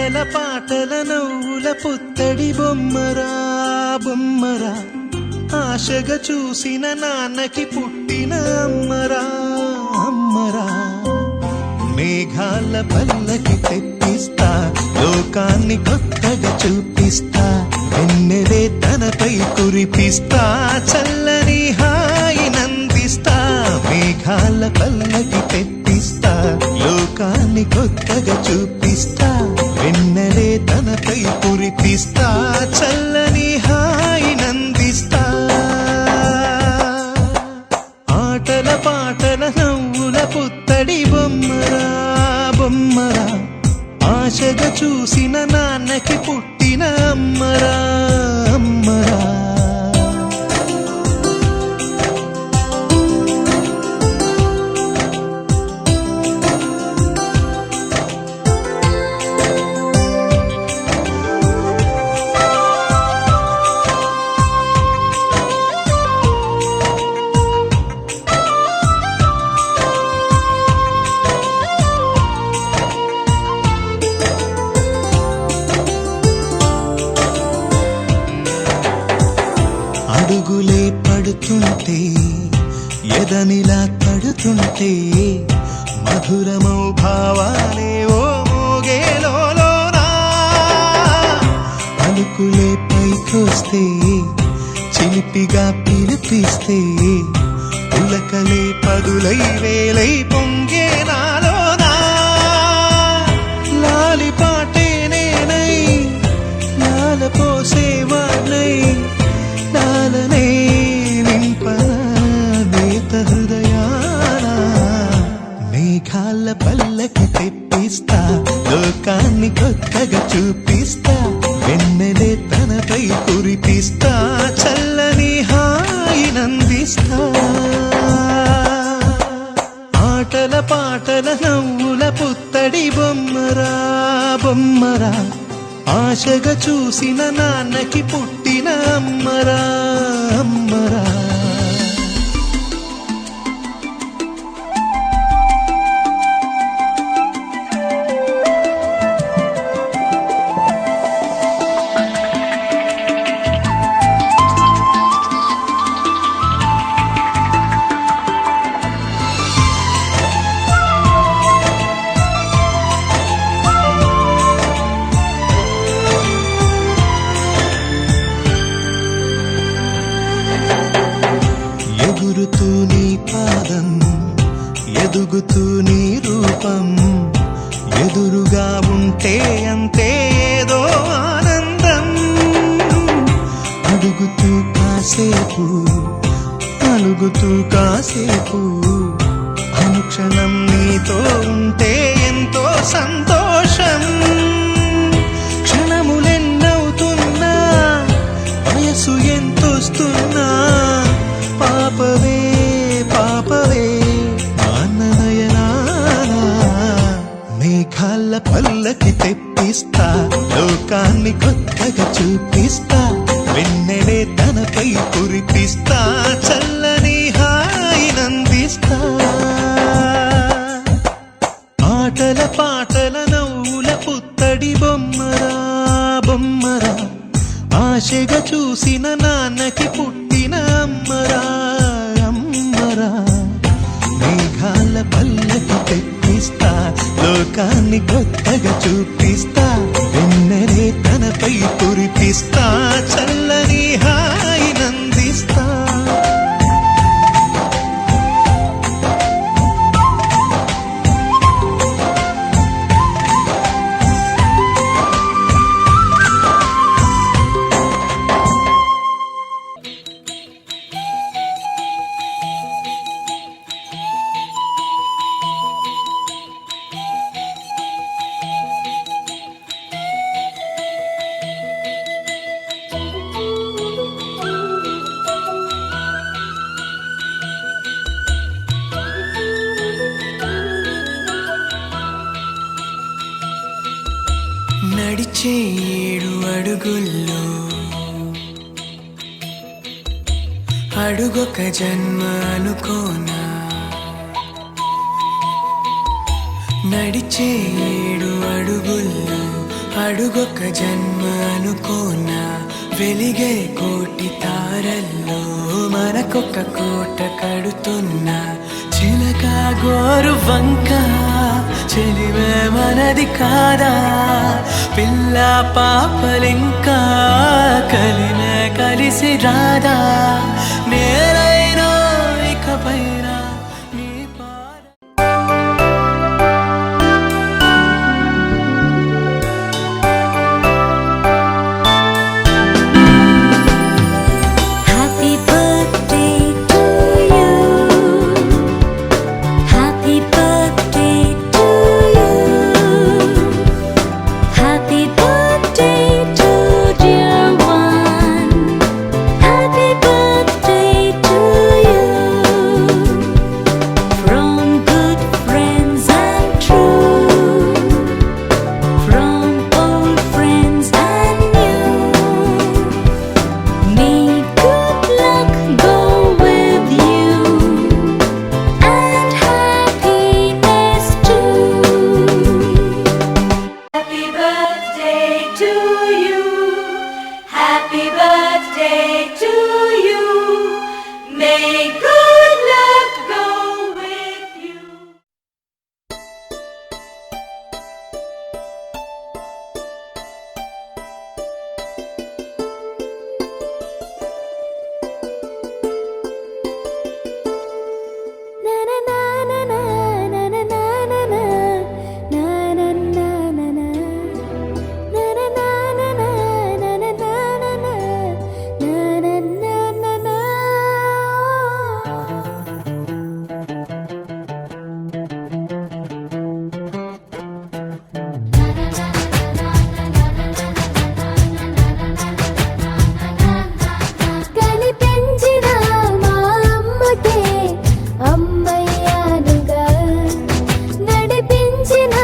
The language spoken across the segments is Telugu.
ఆటల పాటల నవ్వుల పుత్తడి బొమ్మరా బొమ్మరా, ఆశగా చూసిన నాన్నకి పుట్టిన అమ్మరా అమ్మరా. మేఘాల పల్లకి తెప్పిస్తా, లోకాన్ని కొత్తగా చూపిస్తా, వెన్నెలే తనపై కురిపిస్తా, చల్లని హాయి నందిస్తా. మేఘాల పల్లకి తెప్పిస్తా, లోకాన్ని కొత్తగా చూపిస్తా, వెన్నెలే తనపై కురిపిస్తా, చల్లని హాయి నందిస్తా. ఆటల పాటల నవ్వుల పుత్తడి బొమ్మరా బొమ్మరా, ఆశగా చూసిన నాన్నకి పుట్టిన అమ్మరా అమ్మరా. అడుగులే పడుతుంటే, ఎదనిలా తడుతుంటే, మధురమౌ భావాలే ఓ మోగేలోనా. పలుకులే పైకొస్తే, చిలిపిగా పిలిపిస్తే, పులకలే పదులై వేలై పొంగే నాలోనా. లాలి పాటే నేనై, లాల పోసేవాణ్ణై, లాలనే నింపనా నేత హృదయాన. మేఘాల పల్లకి తెప్పిస్తా, లోకాన్ని కొత్తగా చూపిస్తా, వెన్నెలే తనపై కురిపిస్తా, చల్లని హాయి నందిస్తా. ఆటల పాటల నవ్వుల పుత్తడి బొమ్మరా బొమ్మరా, ఆశగా చూసిన నాన్నకి పుట్టిన అమ్మరా అమ్మరా. ఎగురుతూ నీ పాదం, ఎదుగుతూ నీ రూపం, ఎదురుగా ఉంటే అంతే ఏదో ఆనందం. అడుగుతూ కాసేపు, అలుగుతూ కాసేపు, అనుక్షణం నీతో ఉంటే ఎంతో సంతోషం. క్షణములెన్నవుతున్నా, వయసు ఎంతొస్తున్నా, పాపవే పాపవే నాన్ననయనానా. మేఘాల పల్లకి తెప్పిస్తా, లోకాన్ని కొత్తగా చూపిస్తా, వెన్నెలే తనపై కురిపిస్తా, చల్లని హాయి నందిస్తా. ఆటల పాటల నవ్వుల పుత్తడి బొమ్మరా బొమ్మరా, ఆశగా చూసిన నాన్నకి పుట్టిన అమ్మరా అమ్మరా. మేఘాల పల్లకి తెప్పిస్తా, లోకాన్ని కొత్తగా చూపిస్తా, వెన్నెలే తనపై కురిపిస్తా, చల్లని హాయి నందిస్తా. నడిచే 7 అడుగుల్లో అడుగొక జన్మ అనుకోనా. నడిచే 7 అడుగుల్లో అడుగొక జన్మ అనుకోనా వెలిగే కోటి తారల్లో మనకొక కోట కడుతున్నా చిలక గోరు వంక చెలివే మనది కాదా పిల్ల పాపలింకా కలినే కలిసి రాదా నేనైనా ఇకపైన నీ పాద Happy birthday to you. Happy birthday to you. Happy birthday to dear one. Happy birthday to you. From good friends and true. From old friends and new. May good luck go with you and happiness too. Happy birthday to you. Happy birthday to you. May good luck go with you. కనిపించిన మా అమ్మకే అమ్మయ్యానుగా నడిపించిన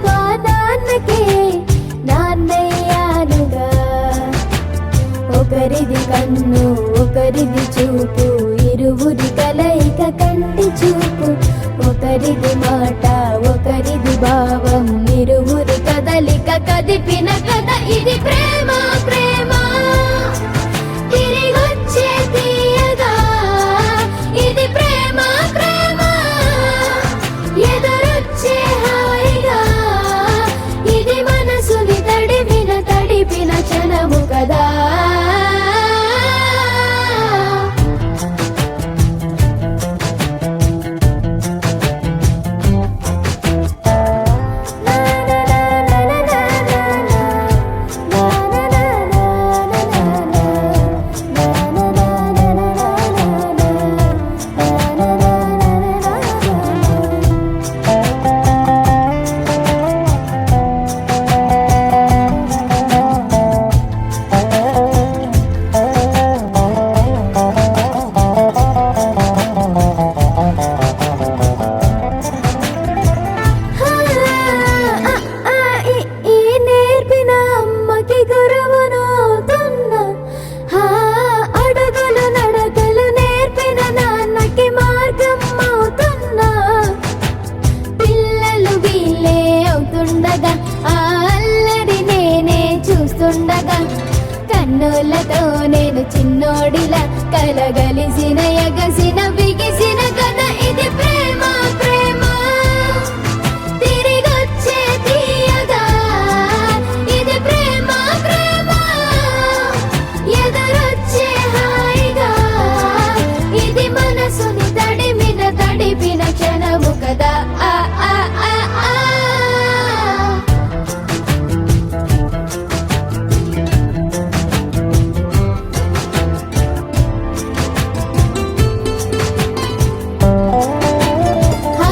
మా నాన్నకే నాన్నయ్యానుగా ఒకరిది కన్ను ఒకరిది చూపు ఇరువురి కలయిక కంటి చూపు ఒకరిది మాట ఒకరిది భావం ఇరువురి కదలిక కదిపిన కథ ఇది ప్రేమ ప్రేమ తిరిగొచ్చే తీయగా ఇది ప్రేమ ప్రేమ ఎదురొచ్చే హాయిగా ఇది మనసుని తడిపిన క్షణము కదా ఈ నేర్పిన అమ్మకి గురువునవుతున్నా అడుగులు నడకలు నేర్పిన నాన్నకి మార్గం అవుతున్నా పిల్లలు వీళ్ళే అవుతుండగా ఆ అల్లరి నేనే చూస్తుండగా కన్నులతో నేను చిన్నోడిలా కలగలిసిన ఎగసిన బిగిసిన కథ ఇది ప్రేమ ప్రేమ తిరిగొచ్చే తీయగా ఇది ప్రేమ ప్రేమ ఎదురొచ్చే హాయిగా ఇది మనసుని తడిపిన క్షణము కదా ఆ ఆ ఆ ఆ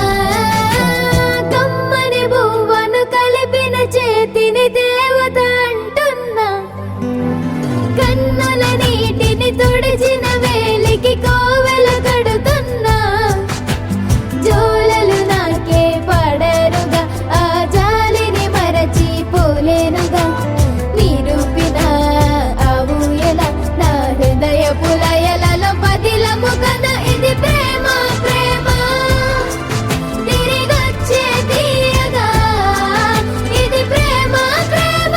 కమ్మని బువ్వను కలిపిన చేతిని దేవత అంటున్నా కన్నుల నీటిని తుడిచిన వేలికి కోవెల కడుతున్నా జోలలు నాకే పడరుగా ఆ జాలిని మరచి పోలేనుగా నిరూపిన ఆ ఊయల నా హృదయ పులయలలో పదిలము కదా ఇది ప్రేమ ప్రేమ తిరిగొచ్చే తీయగా ఇది ప్రేమ ప్రేమ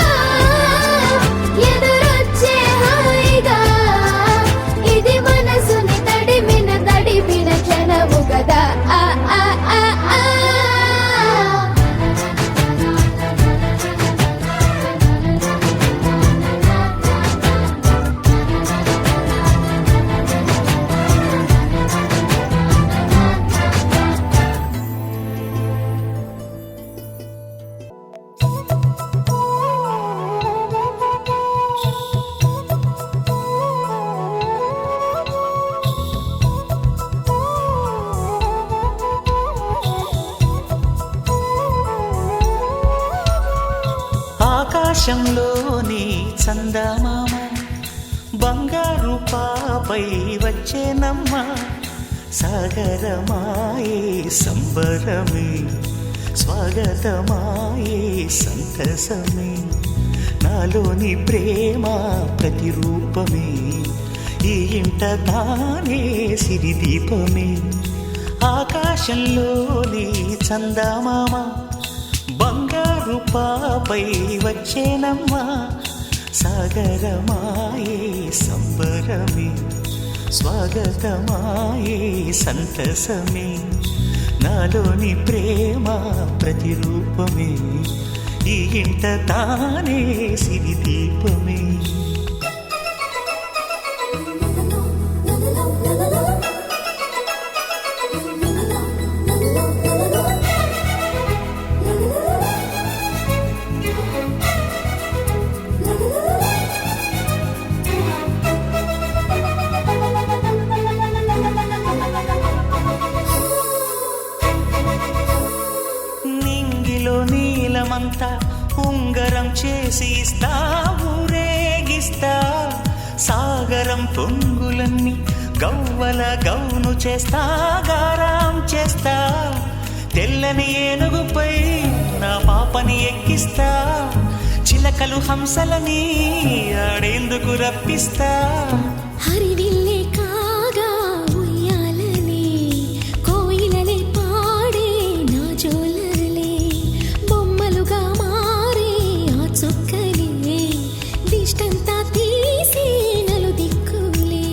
ఆకాశంలోని చందమామ బంగారు పాపై వచ్చేనమ్మ సాగరమాయే సంబరమే స్వాగతమాయే సంతసమే నాలోని ప్రేమ ప్రతిరూపమే ఈ ఇంట తానే సిరిదీపమే ఆకాశంలోని చందమామ బంగారు పాపై వచ్చేనమ్మా సాగరమాయే సంబరమే స్వాగతమాయే సంతసమే నాలోని ప్రేమ ప్రతిరూపమే ఈ ఇంట తానే సిరిదీపమే నీలమంతా ఉంగరం చేసి ఇస్తా ఊరేగిస్తా సాగరం పొంగులన్నీ గవ్వల గౌను చేస్తా గారాం చేస్తా తెల్లని ఏనుగుపై నా పాపని ఎక్కిస్తా చిలకలు హంసలని ఆడేందుకు రప్పిస్తా హరివిల్లే కాగా ఉయ్యాలనే కోయిలలే పాడే నా జోలలే బొమ్మలుగా మారే ఆ చుక్కలే దిష్టంతా తీసి నలు దిక్కులే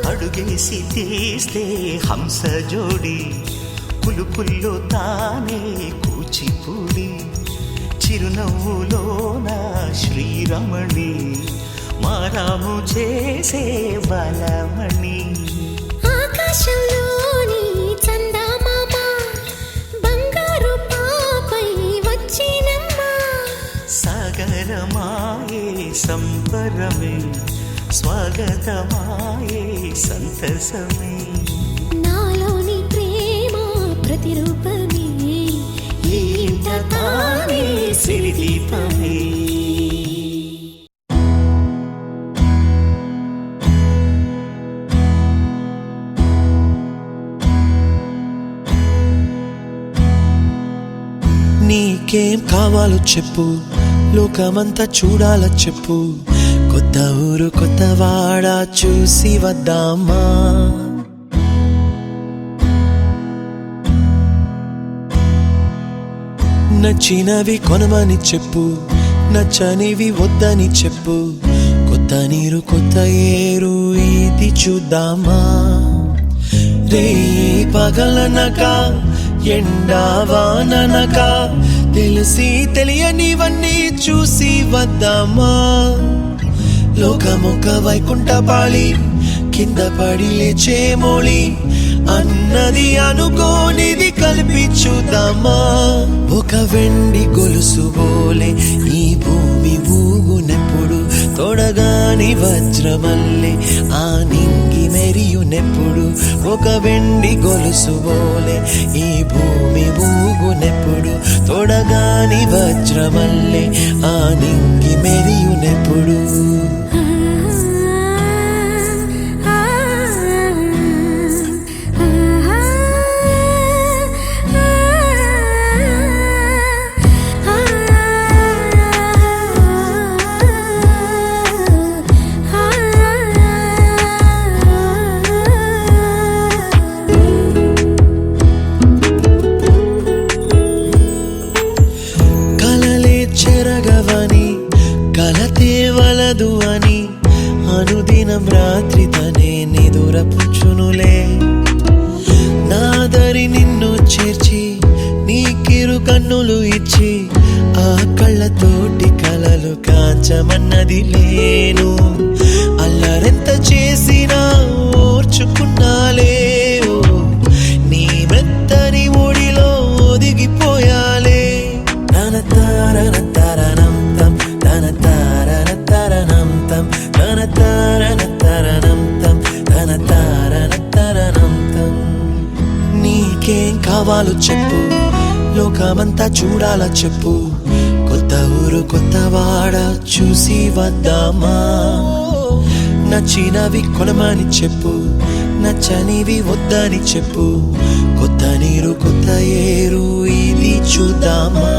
అడుగేసి తీస్తే హంస జోడి పులుపుల్లో తానే కూచిపూడి చిరునవ్వులోన శ్రీరమణి మారాము చేసే బలమణి ఆకాశంలోని చందమామ బంగారు పాపై వచ్చినమ్మా సాగరమాయే సంబరమే స్వాగతమాయే సంతసమే నాలోని ప్రేమ ప్రతిరూపమే ఈ ఇంట తానే సిరిదీపమే నీకేం కావాలో చెప్పు లోకమంతా చూడాలో చెప్పు కొత్త ఊరు కొత్త వాడ చూసి వద్దామా నచ్చినవి కొనమని చెప్పు నచ్చనివి వద్దని చెప్పు కొత్త నీరు కొత్త ఏరు ఇది చూద్దామా రే పగలనక ఎండా వాననక తెలిసి తెలియనివన్నీ చూసి వద్దామా లోకమొక వైకుంఠపాళి కింద పడి లేచే మోళి అన్నది అనుకోనిది కలిపి చూద్దామా ఒక వెండి గొలుసు బోలే ఈ భూమి ఊగునెప్పుడు తొడగాని వజ్రమల్లే ఆ నింగి మెరియునెప్పుడు ఒక వెండి గొలుసు బోలే ఈ భూమి ఊగునెప్పుడు తొడగాని వజ్రమల్లే ఆ నింగి మెరియునెప్పుడు కళ్ళతోటి కలలు కాంచమన్నది లేను అల్లరెంత చేసినా ఓర్చుకున్నాలే ఓ, నీ మెత్తని ఒడిలో ఒదిగిపోయాలే తన తారన తరణం తం తన తారన తరణం తం తన తారన తరణం తం తన తారన తరణం తం నీకేం కావాలో చెప్పు లోకమంతా చూడాలా చెప్పు కొత్త ఊరు కొత్త వాడ చూసి వద్దామా నచ్చినవి కొనమని చెప్పు నచ్చనివి వద్దని చెప్పు కొత్త నీరు కొత్త ఏరు ఇది చూద్దామా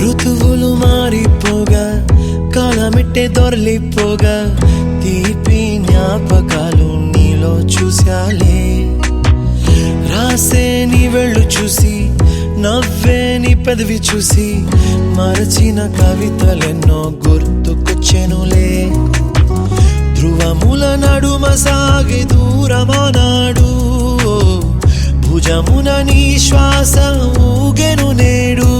ఋతువులు మారిపోగా కాలమిట్టే దొరలిపోగా తీపి జ్ఞాపకాలు నీలో చూశాలే రాసే నీ వెళ్ళు చూసి నవ్వే నీ పెదవి చూసి మరచిన కవితలెన్నో గుర్తుకొచ్చెనులే ధ్రువముల నడుమ సాగి దూరమానాడు భుజమున నీ శ్వాస ఊగెను నేడు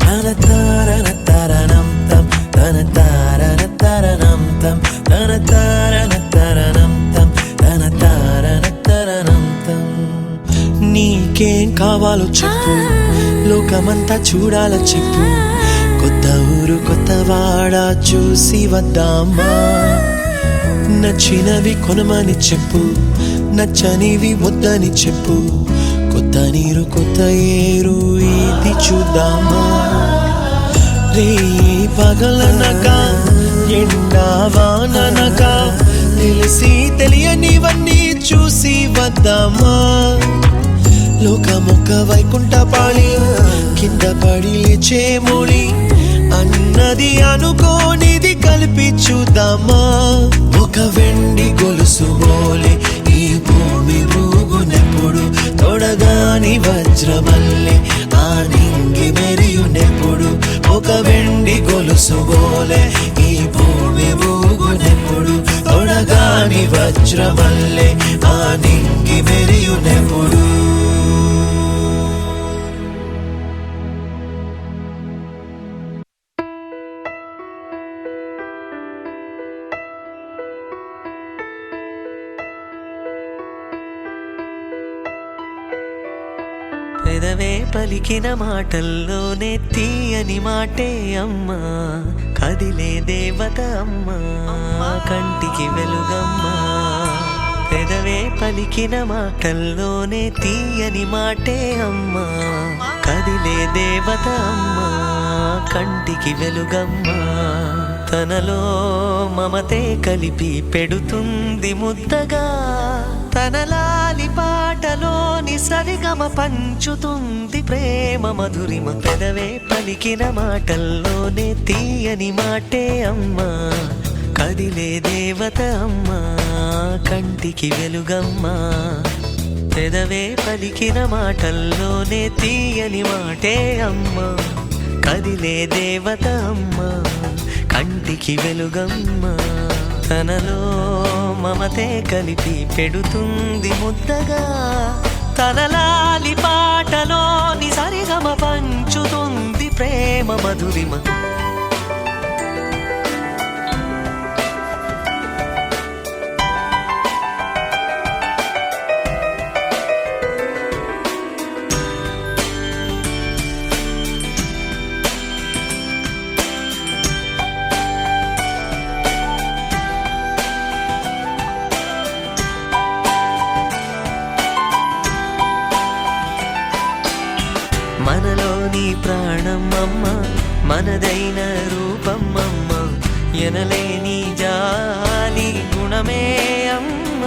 తన తారన తరణం తం తన తారన తరణం తం తన తారన తరణం తం తన తారన తరణం తం నీకేం కావాలో చెప్పు లోకమంతా చూడాల చెప్పు కొత్త ఊరు కొత్త వాడ చూసి వద్దామా నచ్చినవి కొనమని చెప్పు నచ్చనివి వద్దని చెప్పు కొత్త నీరు కొత్త ఏరు ఇది చూద్దామా రే పగలనక ఎండా వాననక తెలిసి తెలియనివన్నీ చూసి వద్దామా లోకమొక్క వైకుంఠపాళి కింద పడి లేచే మోళి అన్నది అనుకోనిది కలిపి చూద్దామా ఒక వెండి గొలుసు బోలే ఈ భూమి ఊగునెప్పుడు తొడగాని వజ్రమల్లె ఆ నింగి మెరియునెప్పుడు ఒక వెండి గొలుసు బోలే ఈ భూమి ఊగునెప్పుడు తొడగాని వజ్రమల్లె ఆ నింగి మెరియునెప్పుడు పెదవే పలికిన మాటల్లోనే తీయని మాటే అమ్మా కదిలే దేవత అమ్మా కంటికి వెలుగమ్మా పెదవే పలికిన మాటల్లోనే తీయని మాటే అమ్మా కదిలే దేవత అమ్మా కంటికి వెలుగమ్మా తనలో మమతే కలిపి పెడుతుంది ముద్దగా తనలాలి పాటలోని సరిగమ పంచుతుంది ప్రేమ మధురిమ పెదవే పలికిన మాటల్లోనే తీయని మాటే అమ్మా కదిలే దేవత అమ్మా కంటికి వెలుగమ్మా పెదవే పలికిన మాటల్లోనే తీయని మాటే అమ్మా కదిలే దేవత అమ్మా కంటికి వెలుగమ్మా తనలో మమతే కలిపి పెడుతుంది ముద్దగా తనలాలి పాటలోని సరిగమ పంచుతుంది ప్రేమ మధురిమ మనలోని ప్రాణమమ్మ మనదైన రూపమమ్మ ఎనలేని జాలి గుణమే అమ్మ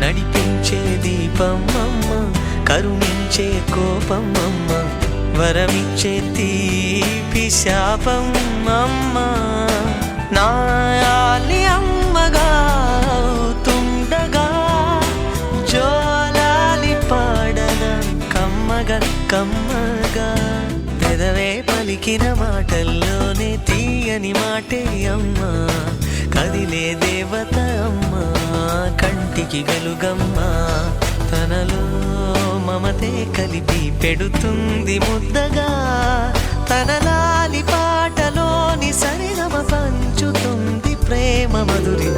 నడిపించే దీప దీపం అమ్మ, కరుణించే కోపం అమ్మ, వరమిచ్చే తీపి శాపం అమ్మ. నాయాలి అమ్మగా అవుతుండగా జోలాలి పాడన కమ్మగా కమ్మగా. పెదవే పలికిన మాటల్లోనే తీయని మాటే అమ్మా, కదిలే దేవత అమ్మా, కంటికి గలుగమ్మా. తనలో మమతే కలిపి పెడుతుంది ముద్దగా, తన లాలి పాటలోని సరిగమ పంచుతుంది ప్రేమ మధురిమ.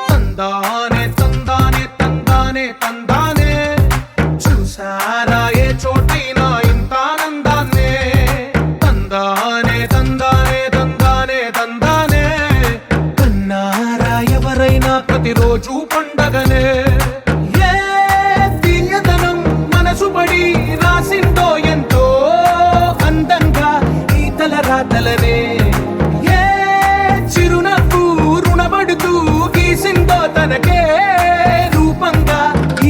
తందానే తందానే తందానే తందానే, చూసారా ఏ చోటైనా ఇంత ఆనందాన్నే. తందానే తందానే తందానే తందానే, కన్నారా ఎవరైనా ప్రతిరోజు పండగనే. ఏ తీయదనం మనసు పడి రాసిందో ఎంతో అందంగా ఈ తలరాతలనే. ఏ చిరునవ్వు రుణపడుతూ గీసిందో తనకే రూపంగా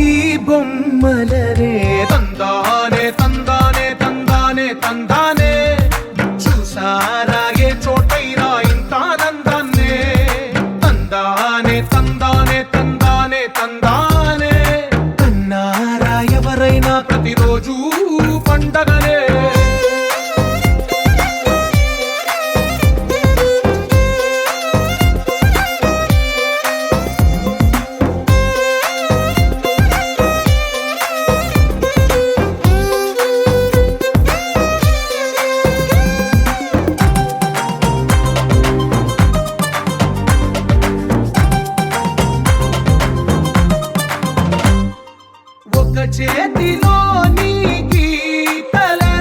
ఈ బొమ్మలనే. తందానే తందానే తందానే తందానే, చూసారా ఏ చోటైనా ఇంత ఆనందాన్నే. తందానే తందానే తందానే తందానే, కన్నారా ఎవరైనా ప్రతిరోజు పండగనే. ఒక చేతిలో నీ గీతలే,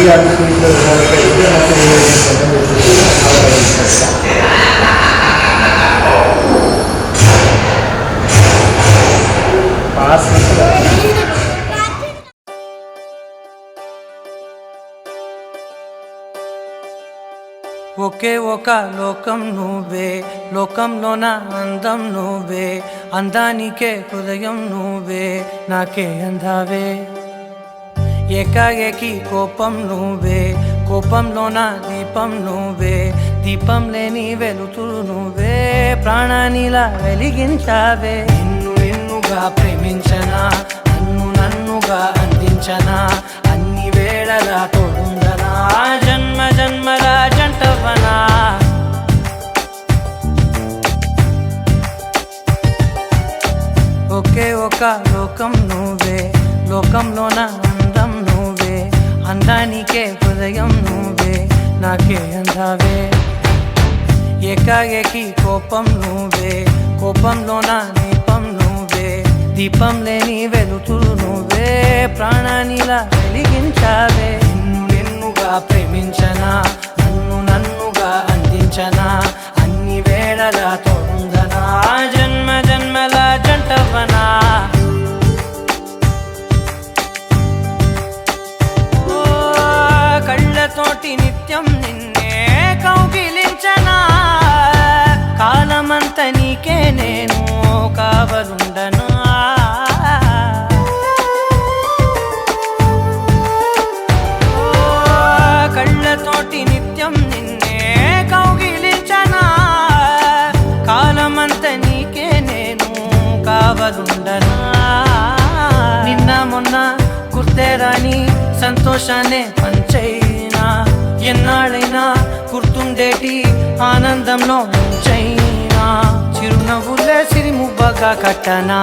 ಈ ಆಫೀಸಿಂದ పాస్ ఒకే ఒక లోకం నువ్వే, లోకంలోన అందం నువ్వే, అందానికే హృదయం నువ్వే, నాకే అందావే. ఏకాఏకి కోపం నువ్వే, కోపంలోన దీపం నువ్వే, దీపం లేని వెలుతురు నువ్వే, ప్రాణానిలా వెలిగించావే. నిన్నుగా ప్రేమించనా, నన్నుగా అందించనా, అన్ని వేళలా తోడుందనా, జన్మ జన్మల జంటవనా. ఒకే ఒక లోకం నువ్వే, లోకంలోన అందం నువ్వే, అందానికే హృదయం నువ్వే, నాకే అందావే. ఏకాఏకి కోపం నువ్వే, కోపంలోన దీపం నువ్వే, దీపం లేని వెలుతురు నువ్వే, ప్రాణానిలా వెలిగించావే. నిన్నుగా ప్రేమించనా, నన్నుగా అందించనా, అన్ని వేళలా తోడుందనా, జన్మ జన్మల జంటవనా. కళ్ళతోటి నిత్యం నిన్నే కౌగిలించనా, కాలమంత నీకే నేను కావలుండనా. కళ్ళతోటి నిత్యం నిన్నే కౌగిలించనా, కాలమంత నీకే నేను కావలుండనా. నిన్న మొన్న గుర్తేరాని సంతోషాన్నే పంచైనా, ఎన్నాళ్ళైనా గుర్తుండేటి ఆనందంలో ముంచైనా, చిరునవ్వులే సిరిముబ్బగా కట్టనా.